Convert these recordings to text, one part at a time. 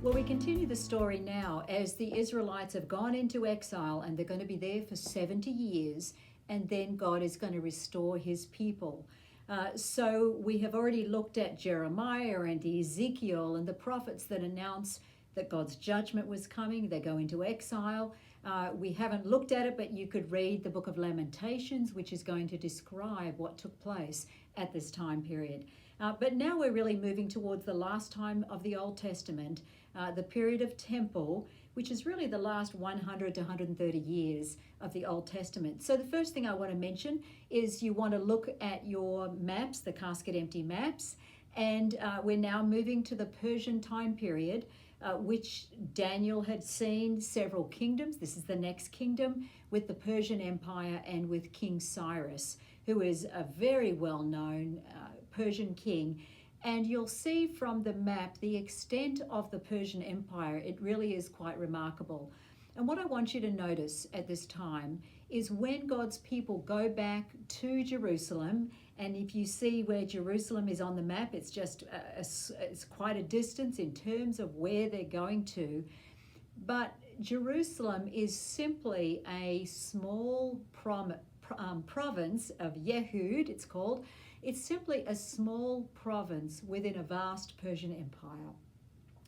Well, we continue the story now as the Israelites have gone into exile and they're going to be there for 70 years, and then God is going to restore his people. So we have already looked at Jeremiah and Ezekiel and the prophets that announce that God's judgment was coming. They go into exile. We haven't looked at it, but you could read the book of Lamentations, which is going to describe what took place at this time period. But now we're really moving towards the last time of the Old Testament, the period of temple, which is really the last 100 to 130 years of the Old Testament. So the first thing I want to mention is you want to look at your maps, the Casket empty maps, and we're now moving to the Persian time period, which Daniel had seen several kingdoms. This is the next kingdom with the Persian Empire and with King Cyrus, who is a very well-known Persian king. And you'll see from the map the extent of the Persian Empire. It really is quite remarkable. And what I want you to notice at this time is when God's people go back to Jerusalem, and if you see where Jerusalem is on the map, it's just it's quite a distance in terms of where they're going to. But Jerusalem is simply a small province of Yehud, it's called. It's simply a small province within a vast Persian Empire.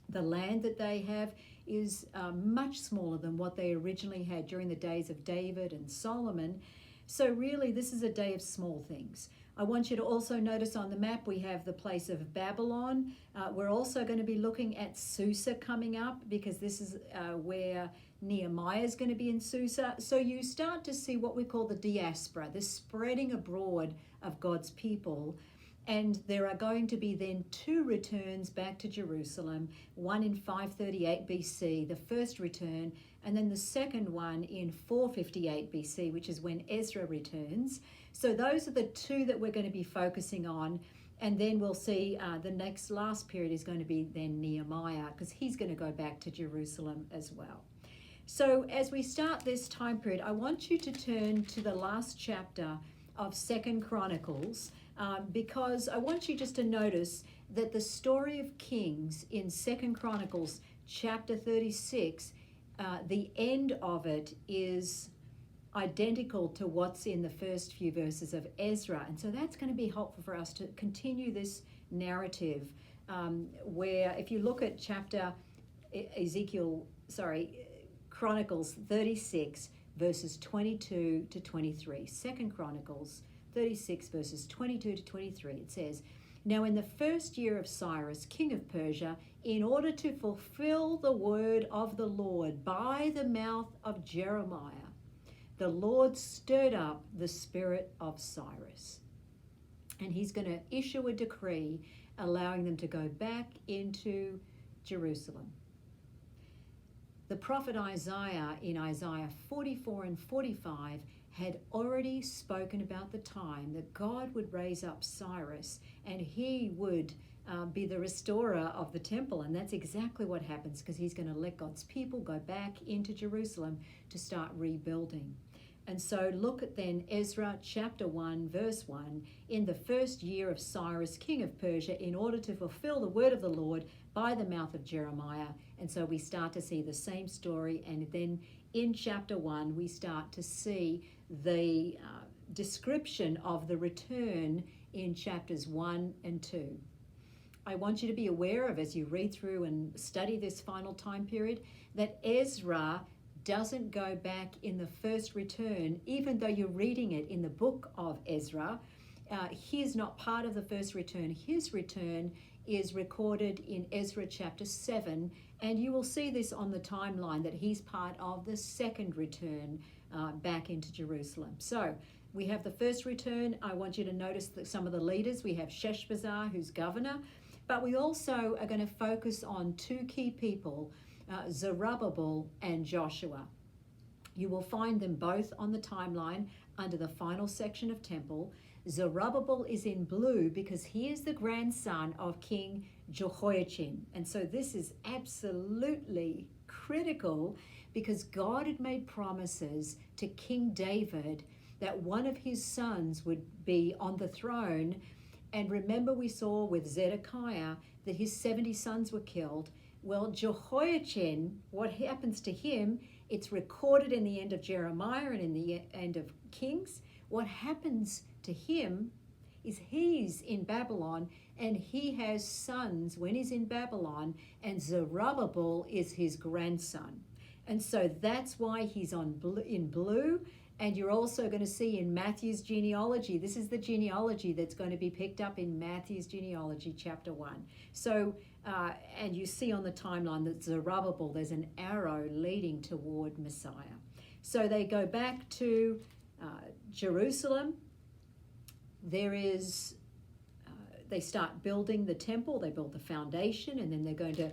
The land that they have is much smaller than what they originally had during the days of David and Solomon. So really, this is a day of small things. I want you to also notice on the map we have the place of Babylon. We're also going to be looking at Susa coming up, because this is where Nehemiah is going to be in Susa. So you start to see what we call the diaspora, the spreading abroad of God's people. And there are going to be then two returns back to Jerusalem, one in 538 BC, the first return, and then the second one in 458 BC, which is when Ezra returns. So those are the two that we're going to be focusing on. And then we'll see the last period is going to be then Nehemiah, because he's going to go back to Jerusalem as well. So as we start this time period, I want you to turn to the last chapter of 2 Chronicles, because I want you just to notice that the story of Kings in 2 Chronicles chapter 36, the end of it is identical to what's in the first few verses of Ezra. And so that's going to be helpful for us to continue this narrative, where if you look at Chronicles 36, verses 22 to 23. 2 Chronicles 36, verses 22 to 23. It says, "Now in the first year of Cyrus, king of Persia, in order to fulfill the word of the Lord by the mouth of Jeremiah, the Lord stirred up the spirit of Cyrus." And he's going to issue a decree allowing them to go back into Jerusalem. The prophet Isaiah in Isaiah 44 and 45 had already spoken about the time that God would raise up Cyrus and he would be the restorer of the temple. And that's exactly what happens, because he's going to let God's people go back into Jerusalem to start rebuilding. And so look at then Ezra chapter 1, verse 1. "In the first year of Cyrus, king of Persia, in order to fulfill the word of the Lord by the mouth of Jeremiah." And so we start to see the same story. And then in chapter 1, we start to see the description of the return in chapters 1 and 2. I want you to be aware of, as you read through and study this final time period, that Ezra doesn't go back in the first return, even though you're reading it in the book of Ezra. He is not part of the first return. His return is recorded in Ezra chapter 7, and you will see this on the timeline that he's part of the second return back into Jerusalem. So we have the first return. I want you to notice that some of the leaders, we have Sheshbazzar, who's governor, but we also are going to focus on two key people, Zerubbabel and Joshua. You will find them both on the timeline under the final section of temple. Zerubbabel is in blue because he is the grandson of King Jehoiachin. And so this is absolutely critical, because God had made promises to King David that one of his sons would be on the throne. And remember, we saw with Zedekiah that his 70 sons were killed. Well, Jehoiachin, what happens to him, it's recorded in the end of Jeremiah and in the end of Kings. What happens to him is he's in Babylon and he has sons when he's in Babylon, and Zerubbabel is his grandson. And so that's why he's in blue. And you're also going to see in Matthew's genealogy, this is the genealogy that's going to be picked up in Matthew's genealogy, chapter 1. So, and you see on the timeline that Zerubbabel, there's an arrow leading toward Messiah. So they go back to Jerusalem. There is, they start building the temple, they build the foundation, and then they're going to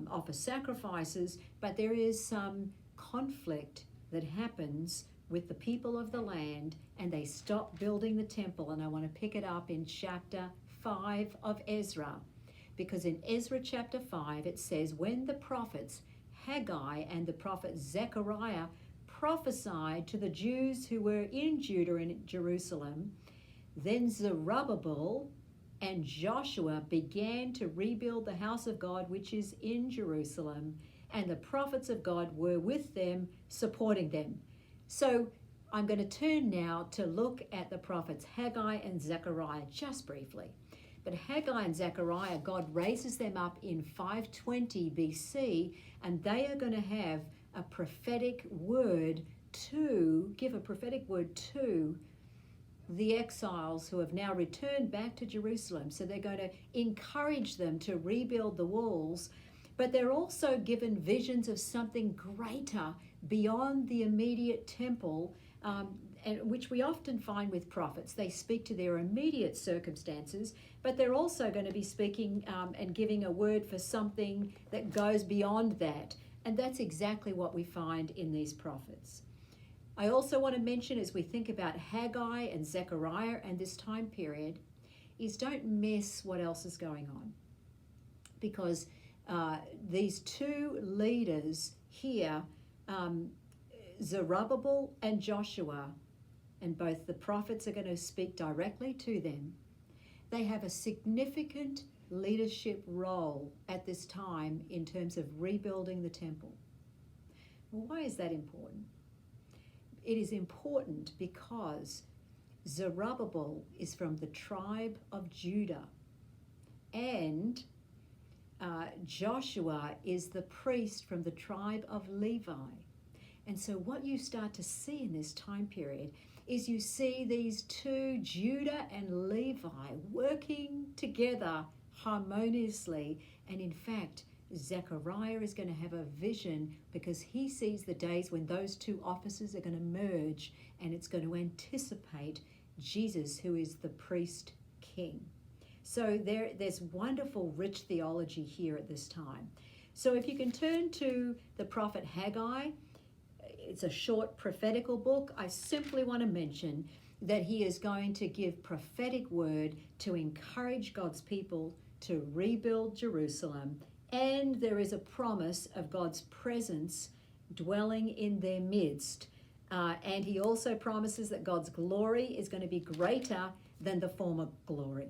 offer sacrifices. But there is some conflict that happens with the people of the land, and they stop building the temple. And I want to pick it up in chapter 5 of Ezra, because in Ezra chapter 5 it says, when the prophets Haggai and the prophet Zechariah prophesied to the Jews who were in Judah and Jerusalem, then Zerubbabel and Joshua began to rebuild the house of God which is in Jerusalem, and the prophets of God were with them, supporting them. So I'm going to turn now to look at the prophets Haggai and Zechariah just briefly. But Haggai and Zechariah, God raises them up in 520 BC, and they are going to have a prophetic word give a prophetic word to the exiles who have now returned back to Jerusalem. So they're going to encourage them to rebuild the walls, but they're also given visions of something greater beyond the immediate temple, and which we often find with prophets. They speak to their immediate circumstances, but they're also going to be speaking and giving a word for something that goes beyond that. And that's exactly what we find in these prophets. I also want to mention, as we think about Haggai and Zechariah and this time period, is don't miss what else is going on. Because these two leaders here, Zerubbabel and Joshua, and both the prophets are going to speak directly to them. They have a significant leadership role at this time in terms of rebuilding the temple. Well, why is that important? It is important because Zerubbabel is from the tribe of Judah, and Joshua is the priest from the tribe of Levi. And so what you start to see in this time period is you see these two, Judah and Levi, working together harmoniously. And in fact, Zechariah is going to have a vision because he sees the days when those two offices are going to merge, and it's going to anticipate Jesus, who is the priest king. So there's wonderful, rich theology here at this time. So if you can turn to the prophet Haggai, it's a short prophetical book. I simply want to mention that he is going to give prophetic word to encourage God's people to rebuild Jerusalem, and there is a promise of God's presence dwelling in their midst. And he also promises that God's glory is going to be greater than the former glory.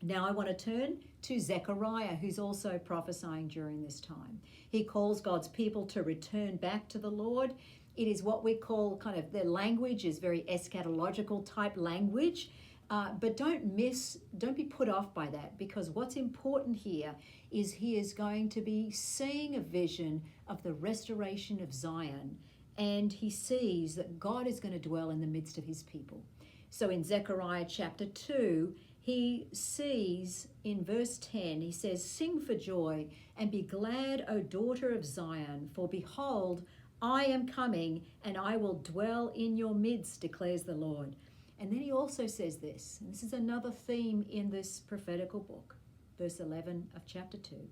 Now I want to turn to Zechariah, who's also prophesying during this time. He calls God's people to return back to the Lord. It is what we call kind of, their language is very eschatological type language. But don't be put off by that, because what's important here is he is going to be seeing a vision of the restoration of Zion, and he sees that God is going to dwell in the midst of his people. So in Zechariah chapter 2, he sees in verse 10, he says, "Sing for joy and be glad, O daughter of Zion, for behold, I am coming and I will dwell in your midst, declares the Lord." And then he also says this, and this is another theme in this prophetical book, verse 11 of chapter 2.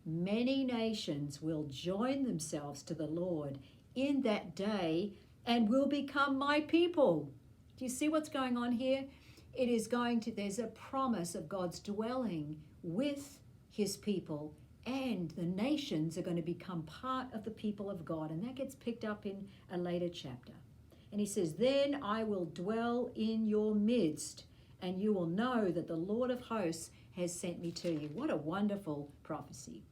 "Many nations will join themselves to the Lord in that day and will become my people." Do you see what's going on here? There's a promise of God's dwelling with his people, and the nations are going to become part of the people of God. And that gets picked up in a later chapter. And he says, "Then I will dwell in your midst, and you will know that the Lord of hosts has sent me to you." What a wonderful prophecy.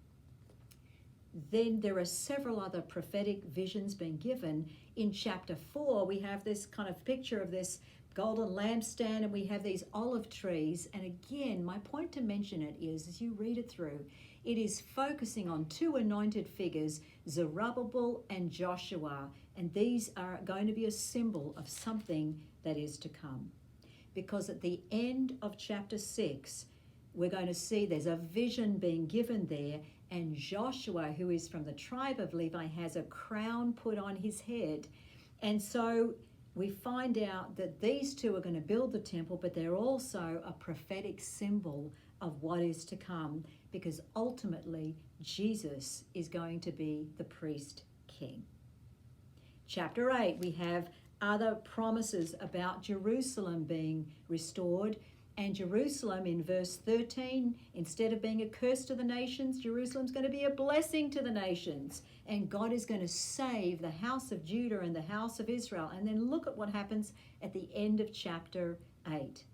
Then there are several other prophetic visions being given. In chapter 4, we have this kind of picture of this golden lampstand, and we have these olive trees. And again, my point to mention it is, as you read it through, it is focusing on two anointed figures, Zerubbabel and Joshua, and these are going to be a symbol of something that is to come. Because at the end of chapter 6, we're going to see there's a vision being given there, and Joshua, who is from the tribe of Levi, has a crown put on his head. And so we find out that these two are going to build the temple, but they're also a prophetic symbol of what is to come, because ultimately Jesus is going to be the priest king. Chapter 8, we have other promises about Jerusalem being restored. And Jerusalem, in verse 13, instead of being a curse to the nations, Jerusalem's going to be a blessing to the nations. And God is going to save the house of Judah and the house of Israel. And then look at what happens at the end of chapter 8.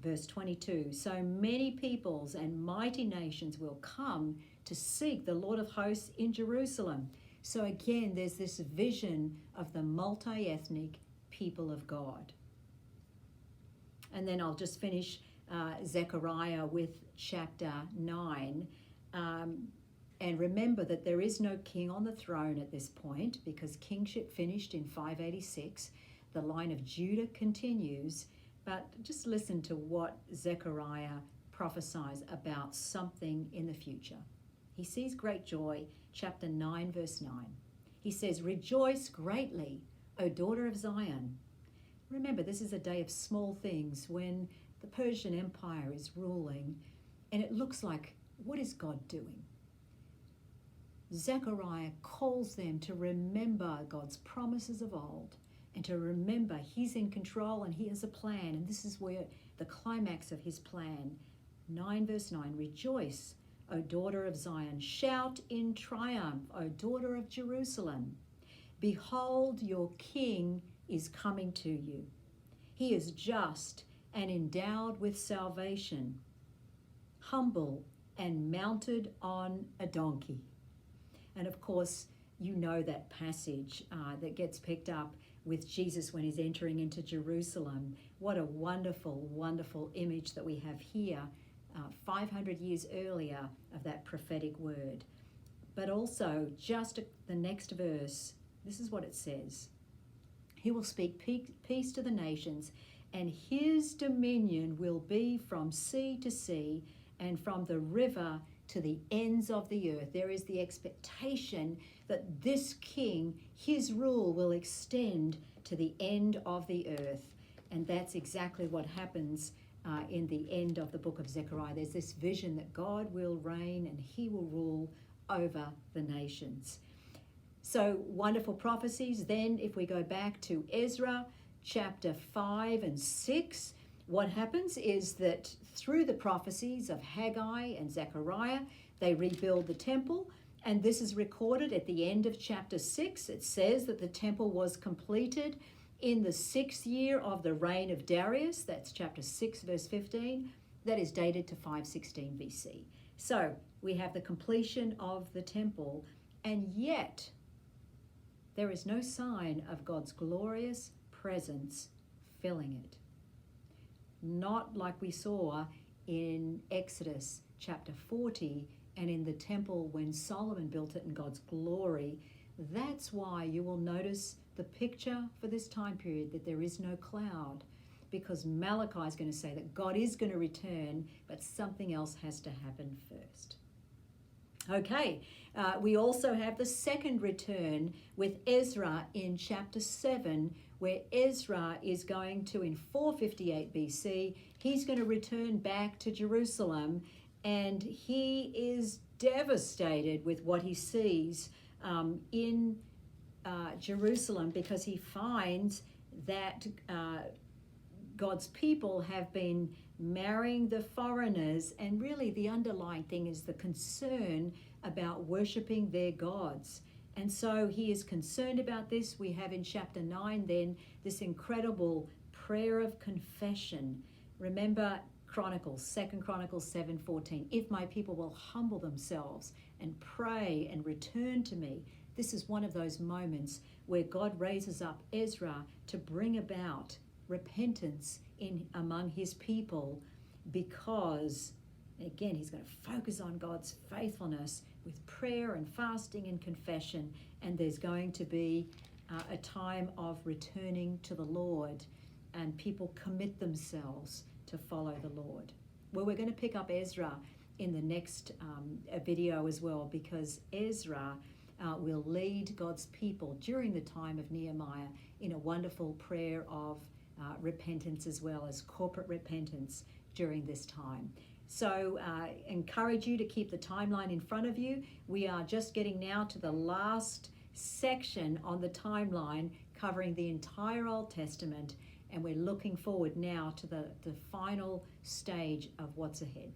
Verse 22, so many peoples and mighty nations will come to seek the Lord of hosts in Jerusalem. So again, there's this vision of the multi-ethnic people of God. And then I'll just finish Zechariah with chapter 9. And remember that there is no king on the throne at this point, because kingship finished in 586. The line of Judah continues. But just listen to what Zechariah prophesies about something in the future. He sees great joy, chapter 9, verse 9. He says, rejoice greatly, O daughter of Zion. Remember, this is a day of small things when the Persian Empire is ruling, and it looks like, what is God doing? Zechariah calls them to remember God's promises of old, and to remember he's in control and he has a plan. And this is where the climax of his plan. 9 verse 9, rejoice, O daughter of Zion. Shout in triumph, O daughter of Jerusalem. Behold, your king is coming to you. He is just and endowed with salvation, humble and mounted on a donkey. And of course, you know that passage that gets picked up with Jesus when he's entering into Jerusalem. What a wonderful, wonderful image that we have here, 500 years earlier, of that prophetic word. But also, just the next verse, this is what it says. He will speak peace to the nations, and his dominion will be from sea to sea and from the river to the ends of the earth. There is the expectation that this king, his rule will extend to the end of the earth. And that's exactly what happens in the end of the book of Zechariah. There's this vision that God will reign and he will rule over the nations. So wonderful prophecies. Then if we go back to Ezra chapter 5 and 6, what happens is that through the prophecies of Haggai and Zechariah, they rebuild the temple. And this is recorded at the end of chapter 6. It says that the temple was completed in the 6th year of the reign of Darius. That's chapter 6, verse 15. That is dated to 516 BC. So we have the completion of the temple, and yet there is no sign of God's glorious presence filling it. Not like we saw in Exodus chapter 40 and in the temple when Solomon built it in God's glory. That's why you will notice the picture for this time period that there is no cloud, because Malachi is going to say that God is going to return, but something else has to happen first. Okay, we also have the second return with Ezra in chapter 7, where Ezra is going to, in 458 BC, he's going to return back to Jerusalem, and he is devastated with what he sees in Jerusalem, because he finds that God's people have been marrying the foreigners, and really the underlying thing is the concern about worshiping their gods. And so he is concerned about this. We have in chapter 9 then this incredible prayer of confession. Remember, Chronicles, 2 Chronicles 7:14. If my people will humble themselves and pray and return to me. This is one of those moments where God raises up Ezra to bring about repentance among his people, because again, he's going to focus on God's faithfulness with prayer and fasting and confession, and there's going to be a time of returning to the Lord, and people commit themselves to follow the Lord. Well, we're going to pick up Ezra in the next video as well, because Ezra will lead God's people during the time of Nehemiah in a wonderful prayer of repentance, as well as corporate repentance during this time. So encourage you to keep the timeline in front of you. We are just getting now to the last section on the timeline, covering the entire Old Testament, and we're looking forward now to the final stage of what's ahead.